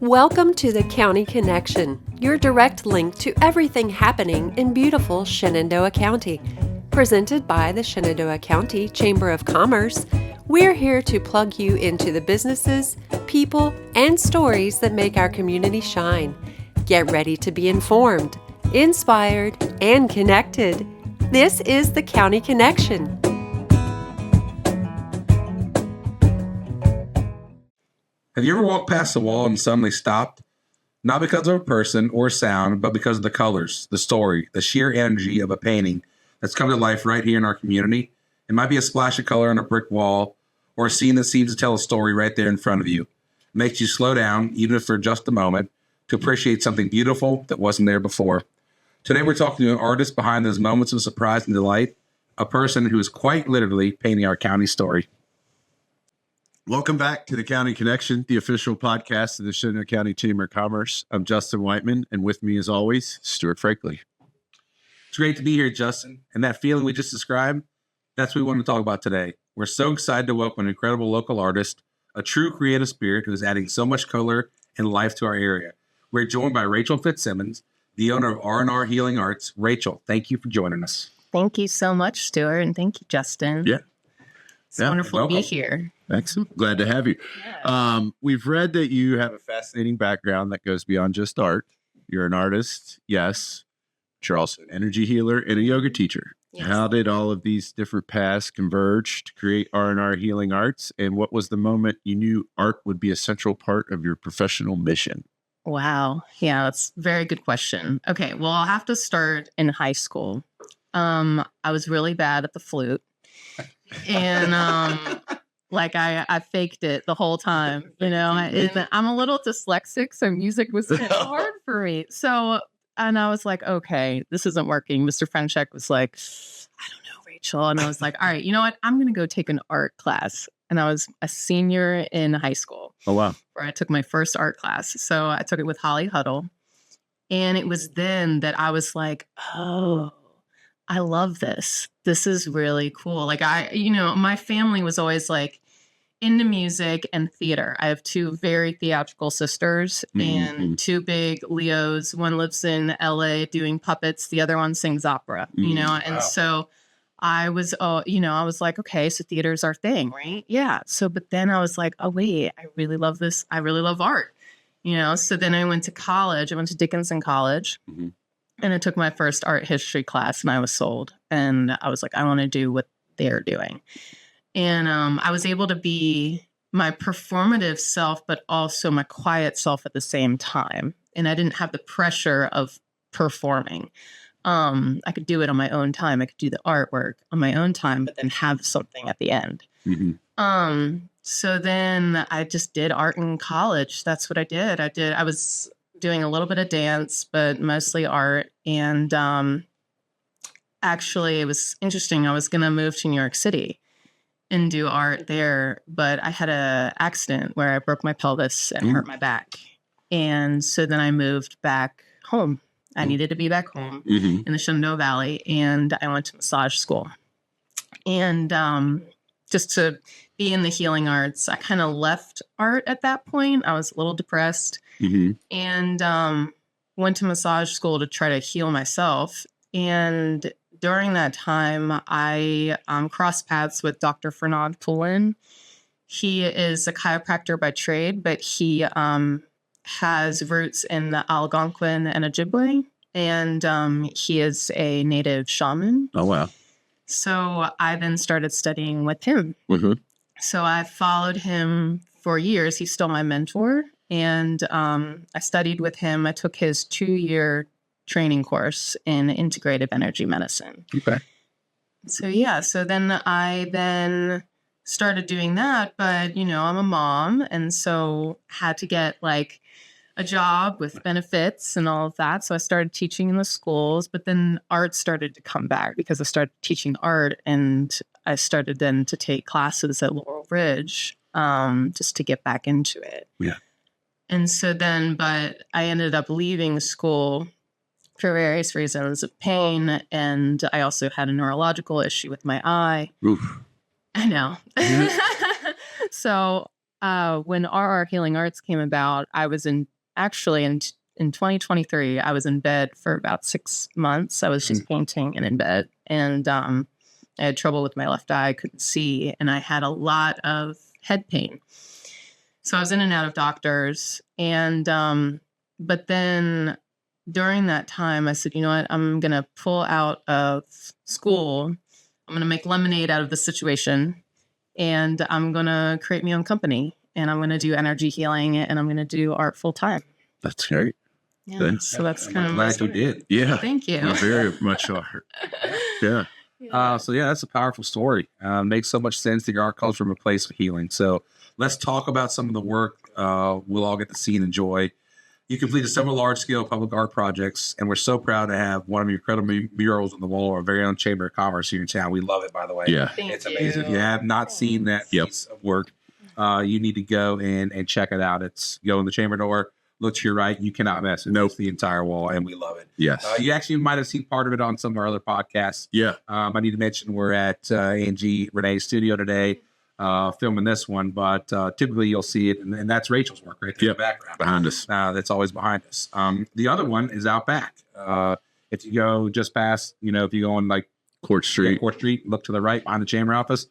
Welcome to the County Connection, your direct link to everything happening in beautiful Shenandoah County. Presented by the Shenandoah County Chamber of Commerce, we're here to plug you into the businesses, people, and stories that make our community shine. Get ready to be informed, inspired, and connected. This is the County Connection. Have you ever walked past a wall and suddenly stopped? Not because of a person or sound, but because of the colors, the story, the sheer energy of a painting that's come to life right here in our community. It might be a splash of color on a brick wall or a scene that seems to tell a story right there in front of you. It makes you slow down, even if for just a moment, to appreciate something beautiful that wasn't there before. Today we're talking to an artist behind those moments of surprise and delight, a person who is quite literally painting our county story. Welcome back to the County Connection, the official podcast of the Shenandoah County Chamber of Commerce. I'm Justin Whiteman, and with me, as always, Stuart Franklin. It's great to be here, Justin. And that feeling we just described, that's what we want to talk about today. We're so excited to welcome an incredible local artist, a true creative spirit who is adding so much color and life to our area. We're joined by Rachel Fitzsimmons, the owner of R&R Healing Arts. Rachel, thank you for joining us. Thank you so much, Stuart, and thank you, Justin. It's wonderful to be here. Excellent. Glad to have you. Yeah. We've read that you have a fascinating background that goes beyond just art. You're an artist, yes, but you're also an energy healer and a yoga teacher. Yes. How did all of these different paths converge to create R&R Healing Arts? And what was the moment you knew art would be a central part of your professional mission? Wow. Yeah, that's a very good question. Okay, well, I'll have to start in high school. I was really bad at the flute. And I faked it the whole time, and I'm a little dyslexic, so music was kind of hard for me. So, and I was like, okay, this isn't working. Mr. Frenchek was like, I don't know, Rachel. And I was like, all right, you know what? I'm going to go take an art class. And I was a senior in high school. Oh, wow. Where I took my first art class. So I took it with Holly Huddle. And it was then that I was like, oh, I love this. This is really cool. My family was always like into music and theater. I have two very theatrical sisters and two big Leos. One lives in LA doing puppets. The other one sings opera, and Wow. so I was, I was like, okay, so theater's our thing, right? Yeah. So, but then I was like, oh, wait, I really love this. I really love art, So then I went to college. I went to Dickinson College. Mm-hmm. And I took my first art history class and I was sold. And I was like, I want to do what they're doing. And I was able to be my performative self, but also my quiet self at the same time. And I didn't have the pressure of performing. I could do it on my own time. I could do the artwork on my own time, but then have something at the end. Mm-hmm. So then I just did art in college. That's what I did. I was doing a little bit of dance, but mostly art. And actually, it was interesting. I was going to move to New York City and do art there, but I had an accident where I broke my pelvis and hurt my back. And so then I moved back home. I needed to be back home in the Shenandoah Valley, and I went to massage school. And just to be in the healing arts, I kind of left art at that point. I was a little depressed and went to massage school to try to heal myself. And during that time, I crossed paths with Dr. Fernand Poulin. He is a chiropractor by trade, but he has roots in the Algonquin and Ojibwe, and he is a native shaman. Oh, wow. So I then started studying with him. Mm-hmm. So I followed him for years. He's still my mentor. And I studied with him. I took his 2-year training course in integrative energy medicine. Okay. So then I started doing that. But, I'm a mom. And so had to get like a job with benefits and all of that. So I started teaching in the schools, but then art started to come back because I started teaching art, and I started then to take classes at Laurel Ridge just to get back into it. Yeah. And so then, but I ended up leaving school for various reasons of pain. And I also had a neurological issue with my eye. Oof. I know. So when RR Healing Arts came about, I was in 2023, I was in bed for about 6 months. I was just painting and in bed. And I had trouble with my left eye, couldn't see, and I had a lot of head pain. So I was in and out of doctors. And but then during that time, I said, you know what, I'm going to pull out of school. I'm going to make lemonade out of the situation. And I'm going to create my own company. And I'm going to do energy healing, and I'm going to do art full time. That's great. Yeah. Good. So that's kind of Glad you did. Yeah. Thank you. You very much are. Yeah. So yeah, that's a powerful story. Makes so much sense that your art comes from a place of healing. So let's talk about some of the work we'll all get to see and enjoy. You completed several large-scale public art projects, and we're so proud to have one of your incredible murals on the wall of our very own Chamber of Commerce here in town. We love it, by the way. Yeah. It's amazing. If you have not seen that piece of work, you need to go and check it out. It's go in the chamber door, look to your right. You cannot miss it. Nope. The entire wall, and we love it. Yes. You actually might have seen part of it on some of our other podcasts. Yeah. I need to mention we're at Angie Renee's studio today filming this one, but typically you'll see it, and that's Rachel's work right there in the background. Behind us. That's always behind us. The other one is out back. If you go just past, if you go on like Court Street, look to the right behind the chamber office.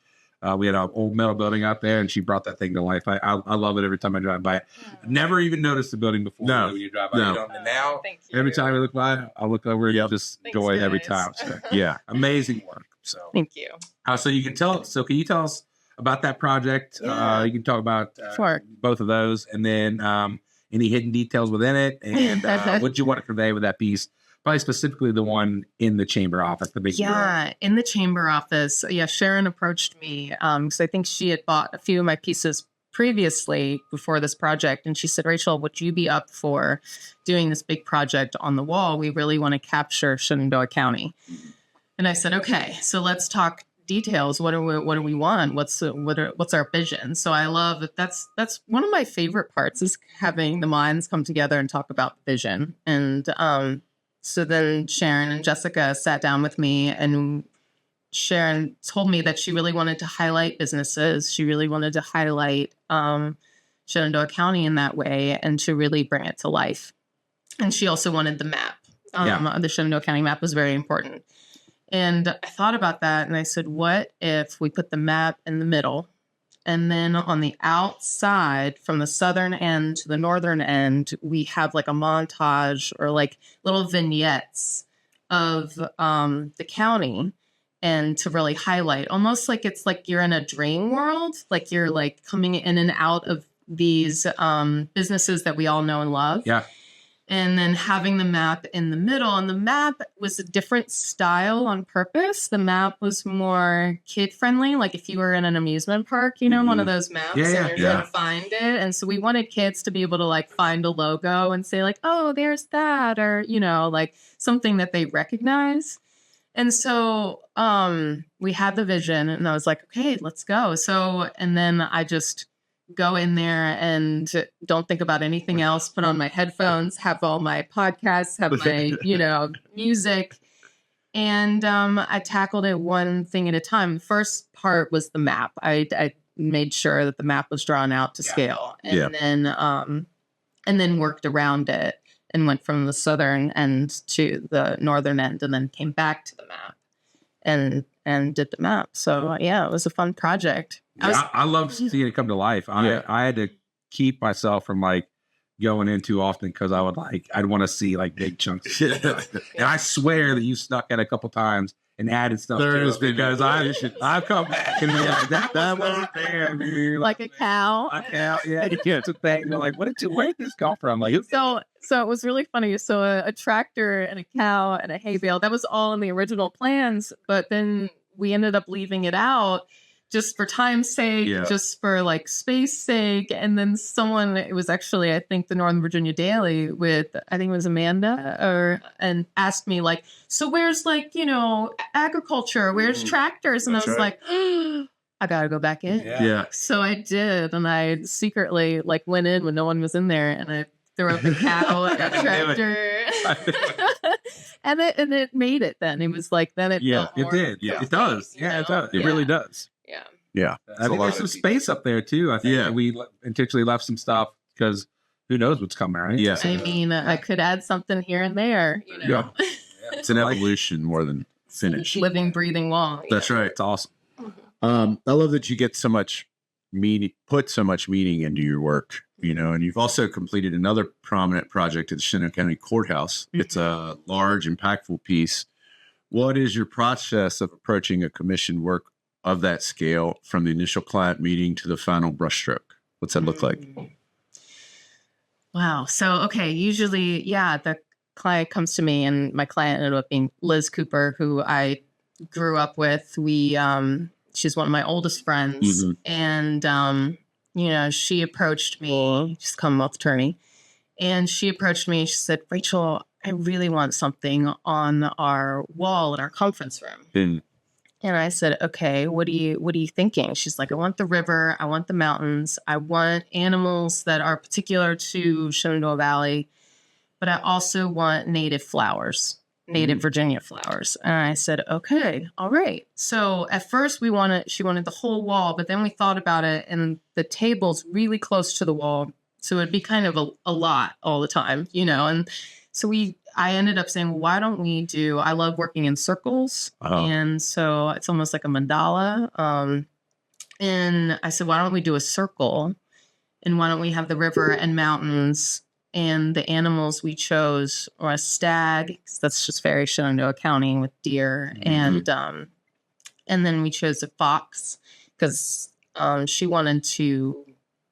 We had an old metal building out there, and she brought that thing to life. I love it every time I drive by it. Never even noticed the building before. No. When you drive by it. And now, every time I look by, I look over and just enjoy it every time. So, yeah, amazing work. So thank you. So you can tell. So can you tell us about that project? Yeah. You can talk about Sure. both of those, and then any hidden details within it, and what you want to convey with that piece. Probably specifically the one in the chamber office, the big mural. In the chamber office. Yeah, Sharon approached me because I think she had bought a few of my pieces previously before this project. And she said, Rachel, would you be up for doing this big project on the wall? We really want to capture Shenandoah County. And I said, okay, so let's talk details. What do we want? What's our vision? So I love that. That's one of my favorite parts is having the minds come together and talk about vision. And so then Sharon and Jessica sat down with me, and Sharon told me that she really wanted to highlight businesses. She really wanted to highlight Shenandoah County in that way and to really bring it to life. And she also wanted the map. The Shenandoah County map was very important. And I thought about that, and I said, what if we put the map in the middle, and then on the outside, from the southern end to the northern end, we have like a montage or like little vignettes of the county, and to really highlight, almost like it's like you're in a dream world, like you're like coming in and out of these businesses that we all know and love. Yeah. And then having the map in the middle, and the map was a different style on purpose. The map was more kid friendly. Like if you were in an amusement park, one of those maps, and you're trying to find it. And so we wanted kids to be able to like find a logo and say like, oh, there's that, or, like something that they recognize. And so we had the vision, and I was like, okay, let's go. So, and then I just go in there and don't think about anything else, put on my headphones, have all my podcasts, have my, music. And I tackled it one thing at a time. The first part was the map. I made sure that the map was drawn out to scale, and then worked around it and went from the southern end to the northern end, and then came back to the map and did the map. So it was a fun project. I love seeing it come to life. I had to keep myself from like going in too often because I'd want to see like big chunks. And I swear that you snuck in a couple times and added stuff to it because I've come back and been like, that wasn't there, dude. Like a cow. It's a thing. They're like, where did this come from? Like, so it was really funny. So a tractor and a cow and a hay bale, that was all in the original plans, but then we ended up leaving it out just for time's sake, just for like space sake. And then it was actually, I think the Northern Virginia Daily with, I think it was Amanda, and asked me like, so where's like, agriculture, where's tractors? And I was like, I gotta go back in. Yeah. So I did. And I secretly like went in when no one was in there, and I threw up a cow and a tractor. and it made it then. It was like, then it felt more. It did. Yeah, it does. Yeah, it does. It really does. Yeah. Yeah. I think there's some space up there too. I think Yeah. we intentionally left some stuff because who knows what's coming, right? Yeah. I mean, I could add something here and there, you know. Yeah. It's an evolution more than finish. Living, breathing wall. That's right. It's awesome. I love that you get so much meaning, put so much meaning into your work, you know, and you've also completed another prominent project at the Shenandoah County Courthouse. It's a large, impactful piece. What is your process of approaching a commissioned work of that scale from the initial client meeting to the final brushstroke? What's that look like? Wow. So, okay. Usually, the client comes to me, and my client ended up being Liz Cooper, who I grew up with. She's one of my oldest friends. And, she approached me, she's a Commonwealth attorney, and she approached me. She said, Rachel, I really want something on our wall in our conference room. And I said, okay, what are you thinking? She's like, I want the river. I want the mountains. I want animals that are particular to Shenandoah Valley, but I also want native flowers, native Virginia flowers. And I said, okay, all right. So at first she wanted the whole wall, but then we thought about it, and the table's really close to the wall. So it'd be kind of a lot all the time, and so I ended up saying, well, why don't we I love working in circles. And so it's almost like a mandala. And I said, why don't we do a circle? And why don't we have the river and mountains, and the animals we chose were a stag, 'cause that's just very Shenandoah County, with deer. And then we chose a fox because she wanted to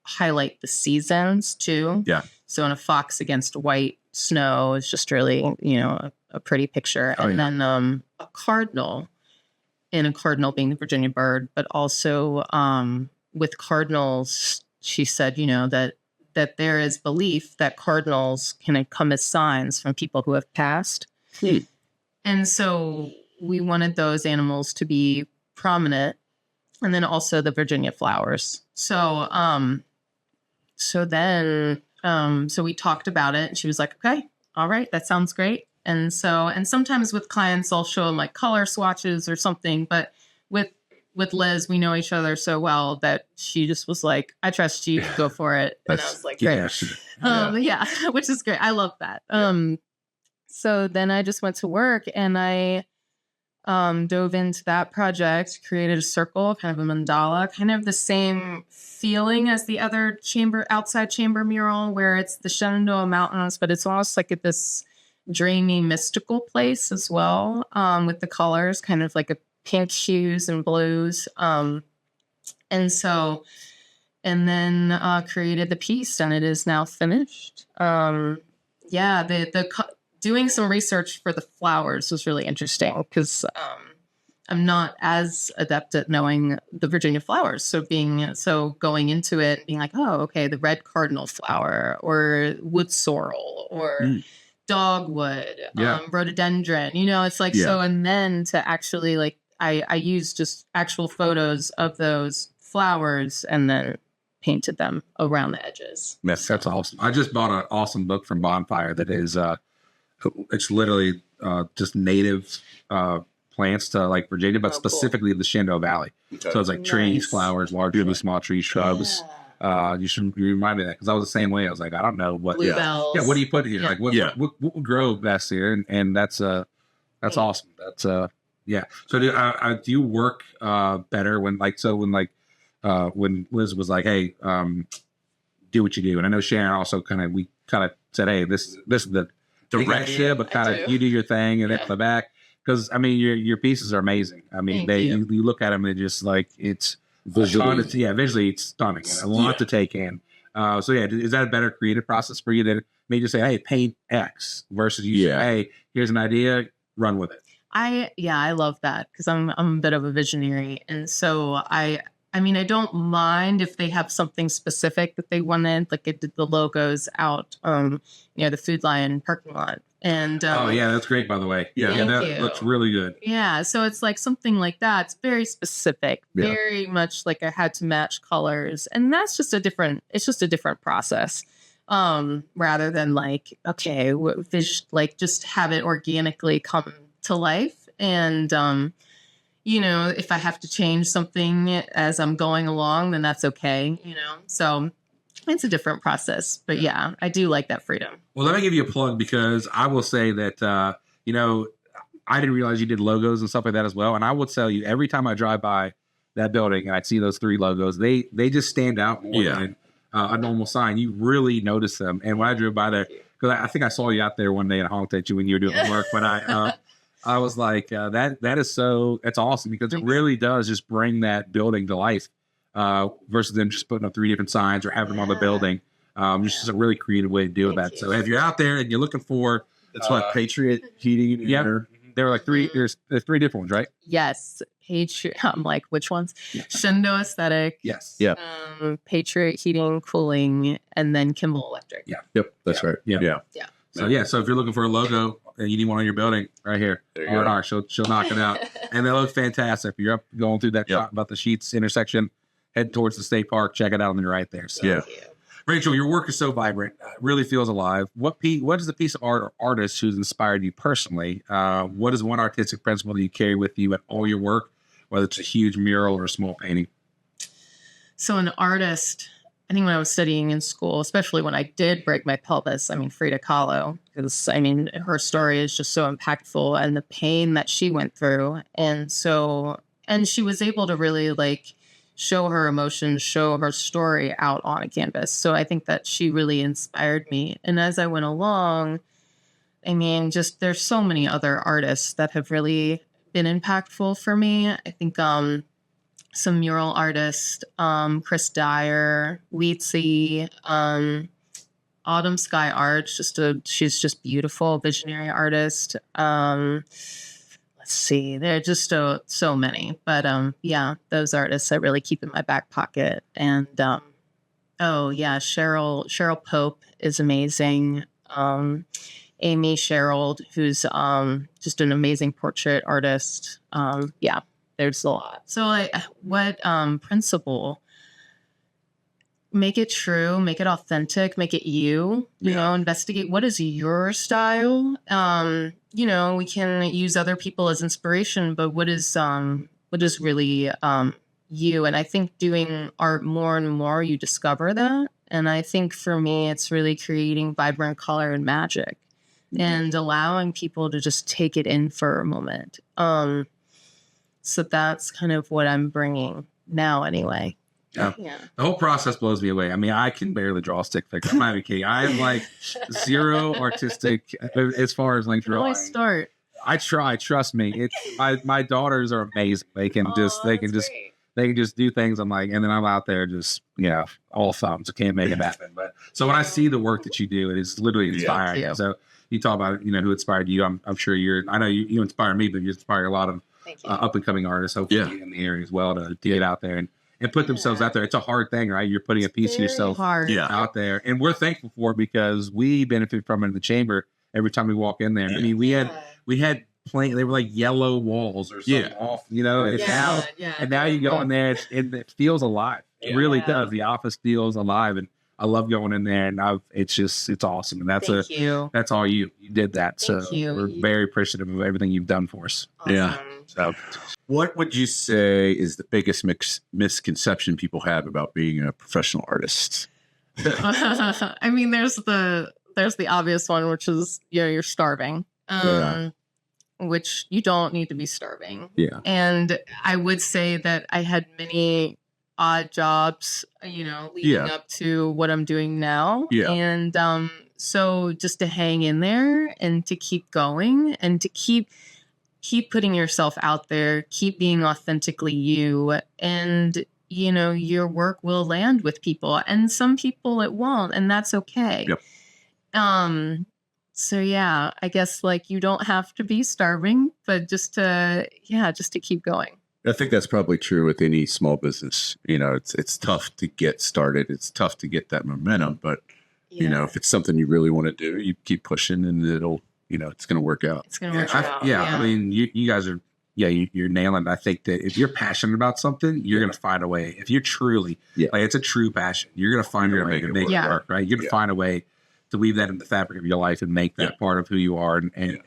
highlight the seasons too. Yeah. So in a fox against white snow is just really, a pretty picture. Then a cardinal, and a cardinal being the Virginia bird, but also with cardinals, she said, that there is belief that cardinals can come as signs from people who have passed. And so we wanted those animals to be prominent, and then also the Virginia flowers. So we talked about it, and she was like, okay, all right, that sounds great. And sometimes with clients, I'll show them like color swatches or something, but with Liz, we know each other so well that she just was like, I trust you, go for it. And I was like, great. Which is great. I love that. So then I just went to work, and I dove into that project, created a circle, kind of a mandala, kind of the same feeling as the other outside chamber mural, where it's the Shenandoah Mountains, but it's almost like at this dreamy, mystical place as well, with the colors, kind of like a pink hues and blues. And then created the piece, and it is now finished. Doing some research for the flowers was really interesting because I'm not as adept at knowing the Virginia flowers. So going into it, being like, oh, okay, the red cardinal flower, or wood sorrel, or dogwood, rhododendron, it's like, so, and then to actually like, I used just actual photos of those flowers and then painted them around the edges. That's awesome. I just bought an awesome book from Bonfire that is, it's literally just native plants to like Virginia, but specifically the Shenandoah Valley. Okay. So it's like trees, flowers, large and small trees, shrubs. You remind me of that because I was the same way. I was like, I don't know what. Bluebells. Yeah, what do you put here? Like what would grow best here? And that's awesome. That's So do you work better when when Liz was like, hey, do what you do, and I know Sharon also we said, hey, this is the direction, but kind of you do your thing and at the back. Because I mean, your pieces are amazing. I mean, you look at them and just like it's visually it's stunning. A lot to take in. Is that a better creative process for you that made you say, "Hey, paint X" versus you say, "Hey, here's an idea, run with it"? I love that because I'm a bit of a visionary, and so I don't mind if they have something specific that they wanted, like it did the logos out, the Food Lion parking lot. And that's great, by the way. That looks really good. Yeah, so it's like something like that. It's very specific, very much like I had to match colors, and that's just a different process, rather than like just have it organically come to life. And if I have to change something as I'm going along, then that's okay, So it's a different process. But yeah, I do like that freedom. Well, let me give you a plug because I will say that, I didn't realize you did logos and stuff like that as well. And I will tell you, every time I drive by that building and I see those 3 logos, they just stand out more than a normal sign. You really notice them. And when I drove by there, because I think I saw you out there one day and honked at you when you were doing the work, but I was like, that's awesome because it really does just bring that building to life versus them just putting up 3 different signs or having them on the building. It's just a really creative way to do that. So if you're out there and you're looking for, That's what Patriot Heating. Yeah. There were like 3, there's 3 different ones, right? Yes. I'm like, which ones? Shenandoah Aesthetic. Yes. Yeah. Patriot Heating, Cooling, and then Kimball Electric. Yeah. Yep. That's right. Yeah. So if you're looking for a logo and you need one on your building, right here, R&R, she'll knock it out, and they look fantastic. If you're up going through that shot about the Sheets intersection, head towards the state park, check it out, and you're right there. So, Rachel, your work is so vibrant, really feels alive. What is the piece of art or artist who's inspired you personally? What is one artistic principle that you carry with you at all your work, whether it's a huge mural or a small painting? So an artist, I think when I was studying in school, especially when I did break my pelvis, Frida Kahlo, because her story is just so impactful and the pain that she went through. And she was able to really show her emotions, show her story out on a canvas. So I think that she really inspired me. And as I went along, there's so many other artists that have really been impactful for me. I think some mural artists, Chris Dyer, Wheatsy, Autumn Sky Art, she's just beautiful, visionary artist. Let's see, there are just so many, but those artists I really keep in my back pocket. And Cheryl Pope is amazing. Amy Sherald, who's just an amazing portrait artist. There's a lot. So what principle? Make it true, make it authentic, make it you, investigate what is your style. We can use other people as inspiration, but what is really you? And I think doing art more and more, you discover that. And I think for me, it's really creating vibrant color and magic and allowing people to just take it in for a moment. So that's kind of what I'm bringing now anyway. Yeah. The whole process blows me away. I can barely draw a stick figure. I'm not even kidding. I am zero artistic as far as drawing. Start. I try. Trust me. It's my daughters are amazing. They can just do things. And then I'm out there just all thumbs. I can't make it happen. But so when I see the work that you do, it is literally inspiring. Yeah. So you talk about who inspired you. I'm sure I know you inspire me, but you inspire a lot of up and coming artists, hopefully in the area as well to get out there and put themselves out there. It's a hard thing, right? You're putting a piece of yourself out there. And we're thankful for it because we benefit from it in the chamber every time we walk in there. We had plain, they were like yellow walls or something off, and now you go in there and it feels alive. It really does. The office feels alive. And I love going in there and it's awesome. And that's all you did that. So we're very appreciative of everything you've done for us. Awesome. Yeah. So what would you say is the biggest misconception people have about being a professional artist? There's the obvious one, which is, you're starving, which you don't need to be starving. Yeah. And I would say that I had many odd jobs, leading up to what I'm doing now. Yeah. And so just to hang in there and to keep going and to keep putting yourself out there, keep being authentically you, and your work will land with people, and some people it won't, and that's okay. Yep. So I guess you don't have to be starving, but just to keep going. I think that's probably true with any small business. It's tough to get started. It's tough to get that momentum, but if it's something you really want to do, you keep pushing and it'll, it's going to work out. It's going to work out. You guys are, you're nailing it. I think that if you're passionate about something, you're going to find a way. If you're truly, it's a true passion, you're going to find a way to make it work, right? You're going to find a way to weave that in the fabric of your life and make that part of who you are. And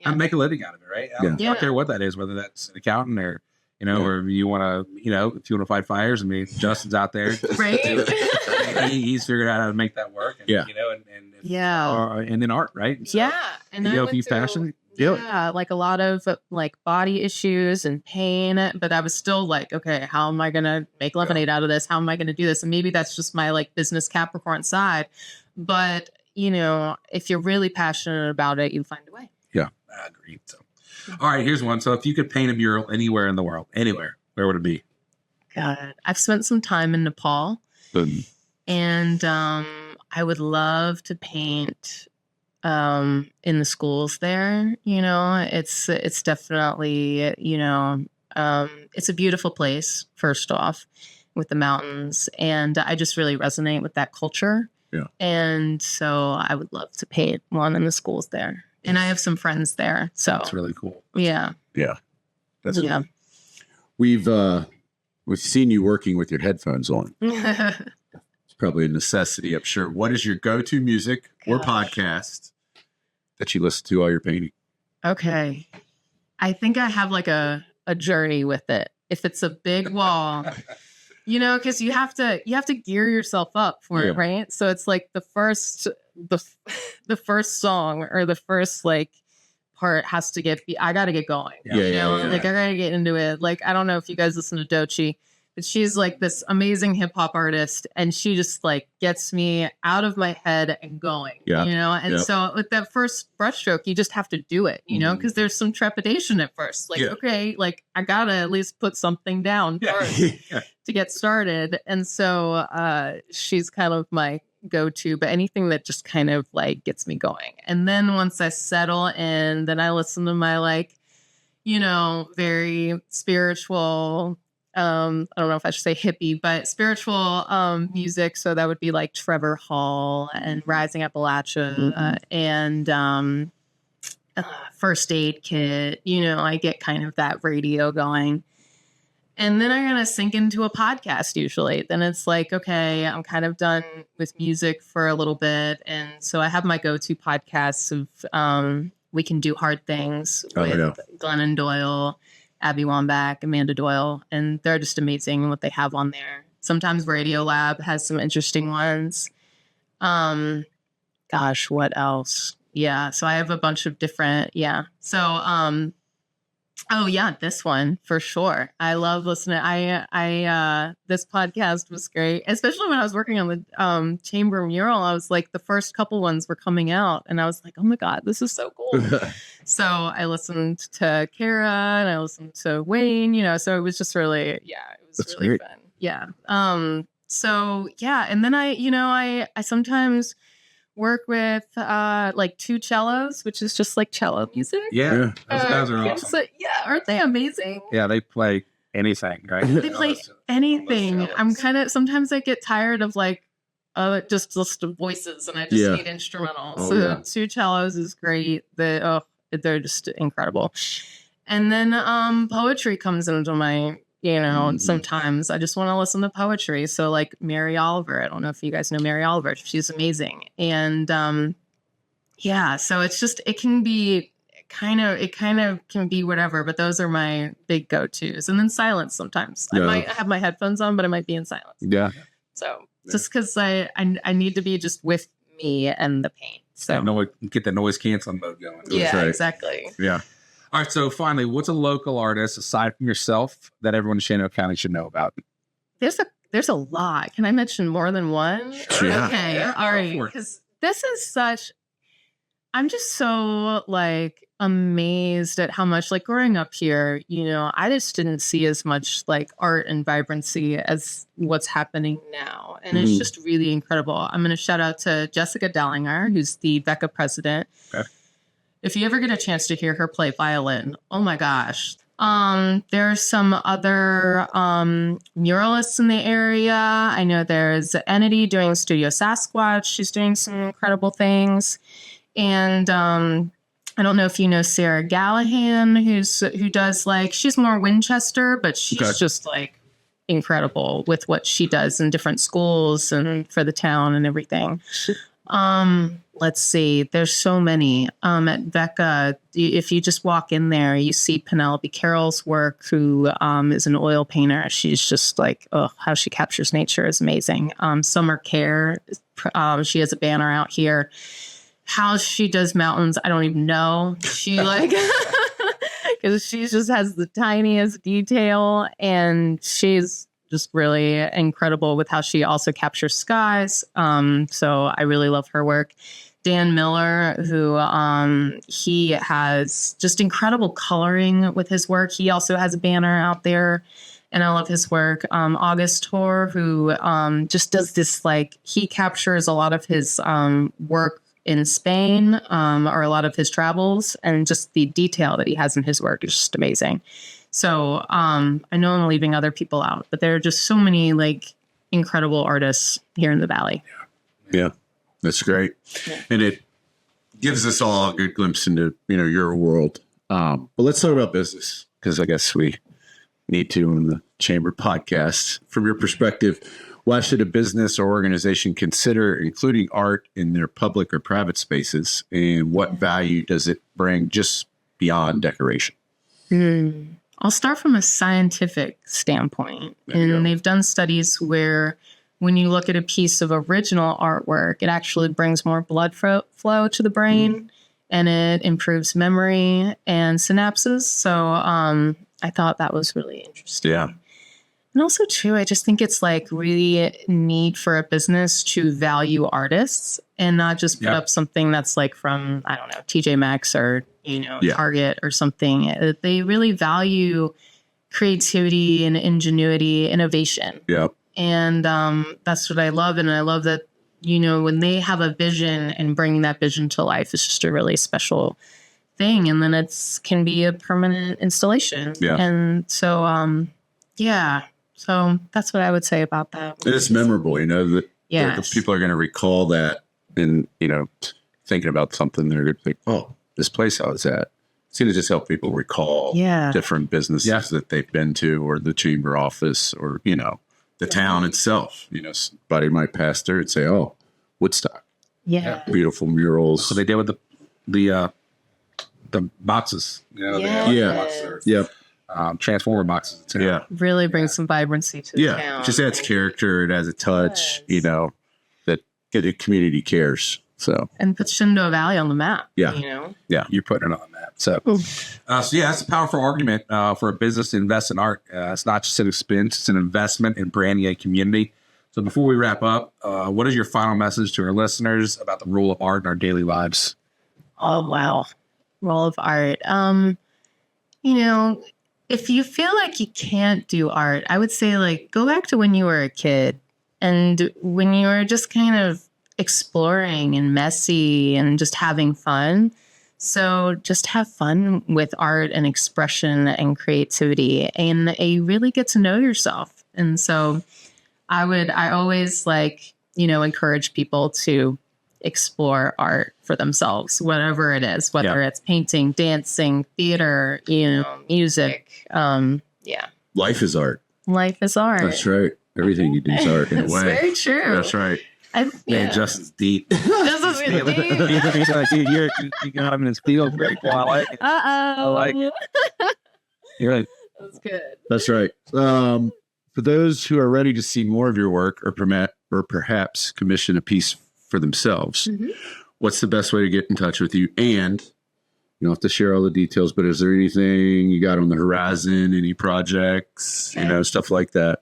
and make a living out of it, right? I don't care what that is, whether that's an accountant or, or you want to, if you want to fight fires. I mean, Justin's out there. Right. He's figured out how to make that work. And, and then art, right? So, and if he's passionate. Like a lot of like body issues and pain, but I was still like, okay, how am I going to make lemonade out of this? How am I going to do this? And maybe that's just my like business Capricorn side. But, if you're really passionate about it, you find a way. Yeah, I agree. So, all right, here's one. So if you could paint a mural anywhere in the world, anywhere, where would it be? God, I've spent some time in Nepal. And I would love to paint in the schools there. It's definitely, it's a beautiful place, first off, with the mountains. And I just really resonate with that culture. Yeah. And so I would love to paint one in the schools there. And I have some friends there. So that's really cool. Yeah. Yeah. That's cool. We've seen you working with your headphones on. It's probably a necessity, I'm sure. What is your go-to music or podcast that you listen to while you're painting? Okay. I think I have like a journey with it. If it's a big wall, because you have to gear yourself up for it, right? So it's like the first song or the first like part has to I got to get going. Like I got to get into it. Like, I don't know if you guys listen to Doechii, but she's like this amazing hip hop artist, and she just like gets me out of my head and going, And so with that first brushstroke, you just have to do it, because there's some trepidation at first. Like, okay, like I got to at least put something down first to get started. And so she's kind of my go-to, but anything that just kind of like gets me going. And then once I settle in, then I listen to my like, very spiritual, I don't know if I should say hippie, but spiritual music. So that would be like Trevor Hall and Rising Appalachia and First Aid Kit. I get kind of that radio going. And then I'm going to sink into a podcast usually. Then it's like, okay, I'm kind of done with music for a little bit. And so I have my go-to podcasts of We Can Do Hard Things with Glennon Doyle, Abby Wambach, Amanda Doyle, and they're just amazing what they have on there. Sometimes Radio Lab has some interesting ones. Gosh, what else? Yeah, so I have a bunch of different, So, this one for sure. I love listening. This podcast was great, especially when I was working on the chamber mural. I was like, the first couple ones were coming out, and I was like, oh my God, this is so cool. So I listened to Kara and I listened to Wayne, so it was just really, it was That's really great. Fun. Yeah. And then I sometimes work with like two cellos, which is just like cello music. Yeah. Those guys are awesome. So, aren't they amazing? Yeah, they play anything, right? They play anything. I'm sometimes I get tired of like just the voices and I just need instrumentals. Two cellos is great. They're just incredible. And then poetry comes into my sometimes I just want to listen to poetry. So like Mary Oliver, I don't know if you guys know Mary Oliver. She's amazing. And so it's just, it can kind of can be whatever, but those are my big go-tos. And then silence sometimes. I might have my headphones on, but I might be in silence. Yeah. So just because I need to be just with me and the paint. So get the noise canceling mode going. Yeah, exactly. Yeah. All right. So finally, what's a local artist aside from yourself that everyone in Shenandoah County should know about? There's a lot. Can I mention more than one? Yeah. Okay. Yeah, all right. Because this is I'm just so like amazed at how much, like growing up here, I just didn't see as much like art and vibrancy as what's happening now. And it's just really incredible. I'm going to shout out to Jessica Dallinger, who's the VECA president. Okay. If you ever get a chance to hear her play violin, oh my gosh. There's some other muralists in the area. I know there's Entity doing Studio Sasquatch. She's doing some incredible things. And I don't know if you know Sarah Gallahan, who does like, she's more Winchester, but she's just like incredible with what she does in different schools and for the town and everything. Let's see. There's so many. At Becca, if you just walk in there, you see Penelope Carroll's work, who is an oil painter. She's just like, oh, how she captures nature is amazing. Summer Care, she has a banner out here. How she does mountains, I don't even know. She like, because she just has the tiniest detail, and she's just really incredible with how she also captures skies. So I really love her work. Dan Miller, who he has just incredible coloring with his work. He also has a banner out there, and I love his work. August Tor, who just does this, like, he captures a lot of his work in Spain, or a lot of his travels, and just the detail that he has in his work is just amazing. So I know I'm leaving other people out, but there are just so many like incredible artists here in the Valley. Yeah, that's great. Yeah. And it gives us all a good glimpse into, your world. But let's talk about business, because I guess we need to in the Chamber podcast. From your perspective, why should a business or organization consider including art in their public or private spaces? And what value does it bring just beyond decoration? I'll start from a scientific standpoint. And they've done studies where when you look at a piece of original artwork, it actually brings more blood flow to the brain, and it improves memory and synapses. So I thought that was really interesting. Yeah. And also, too, I just think it's like really neat for a business to value artists and not just put up something that's like from, I don't know, TJ Maxx or, Target or something. They really value creativity and ingenuity, innovation. Yeah. And that's what I love. And I love that, when they have a vision and bringing that vision to life, it's just a really special thing. And then can be a permanent installation. Yeah. And so, So that's what I would say about that. It's memorable, that Yes. people are going to recall that, and, thinking about something, they're going to think, oh, this place I was at. It's going to just help people recall different businesses that they've been to, or the chamber office, or, the town itself. Somebody might pass through and say, oh, Woodstock. Yeah. Beautiful murals. So they did with the boxes. Yep. Transformer boxes. Too. Yeah. Really brings some vibrancy to the town. Just adds character. It has a touch, that the community cares. So. And puts Shenandoah Valley on the map. Yeah. Yeah, you're putting it on that. So, that's a powerful argument for a business to invest in art. It's not just an expense; it's an investment in branding a community. So, before we wrap up, what is your final message to our listeners about the role of art in our daily lives? Oh wow, role of art. If you feel like you can't do art, I would say like go back to when you were a kid and when you were just kind of exploring and messy and just having fun. So just have fun with art and expression and creativity, and you really get to know yourself. And so I always encourage people to explore art for themselves, whatever it is, whether it's painting, dancing, theater, music. Life is art. Life is art. That's right. Everything you do is art in a That's way. very true. That's right. Man, Justin's deep. Just as we You're got him in his field very well. I like it. I like it. You're right. That's good. That's right. For those who are ready to see more of your work, or perhaps commission a piece for themselves, what's the best way to get in touch with you? And you don't have to share all the details, but is there anything you got on the horizon, any projects, stuff like that?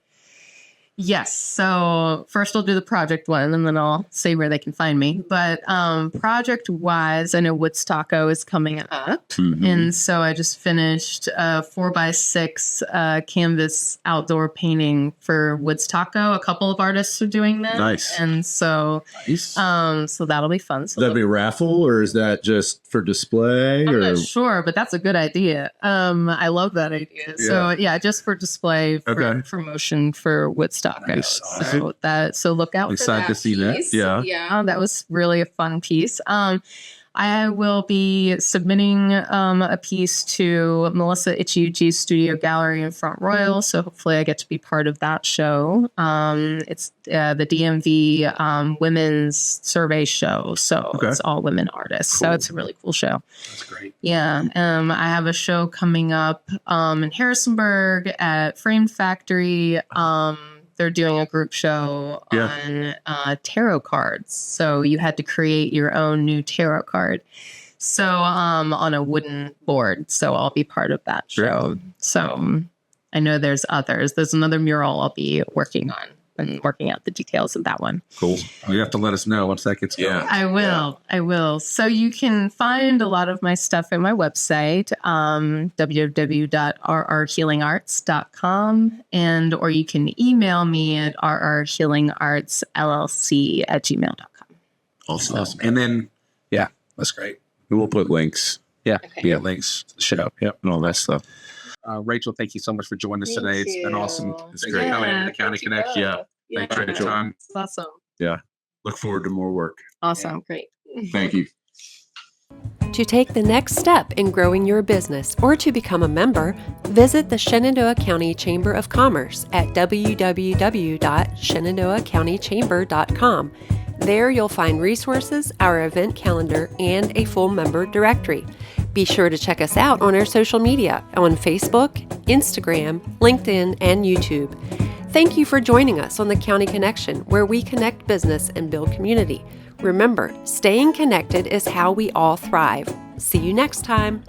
Yes. So first I'll do the project one, and then I'll say where they can find me. But project wise, I know Woodstocko is coming up. And so I just finished a 4x6 canvas outdoor painting for Woodstocko. A couple of artists are doing that. Nice. And so, so that'll be fun. So That'd be a raffle, or is that just for display? I'm or not sure, but that's a good idea. I love that idea. So just for display, for promotion for Woodstock. Nice. So look out for Excited that to see that. piece. Yeah. Yeah, that was really a fun piece. I will be submitting a piece to Melissa Ichiuchi's Studio Gallery in Front Royal, so hopefully I get to be part of that show. It's the DMV Women's Survey Show, so it's all women artists. Cool. So it's a really cool show. That's great. Yeah, I have a show coming up in Harrisonburg at Frame Factory. They're doing a group show on tarot cards. So you had to create your own new tarot card. So on a wooden board. So I'll be part of that show. So I know there's others. There's another mural I'll be working on and working out the details of that one. Cool. You have to let us know once that gets going. I will. So you can find a lot of my stuff at my website, www.rrhealingarts.com, or you can email me at rrhealingartsllc@gmail.com. Awesome. And then, that's great. We'll put links. Links to the show. Yep. And all that stuff. Rachel, thank you so much for joining us today. It's been awesome. It's great. Coming into the County Connection. Thanks for your time. It's awesome. Yeah. Look forward to more work. Awesome. Great. Thank you. To take the next step in growing your business or to become a member, visit the Shenandoah County Chamber of Commerce at www.shenandoahcountychamber.com. There you'll find resources, our event calendar, and a full member directory. Be sure to check us out on our social media on Facebook, Instagram, LinkedIn, and YouTube. Thank you for joining us on the County Connection, where we connect business and build community. Remember, staying connected is how we all thrive. See you next time.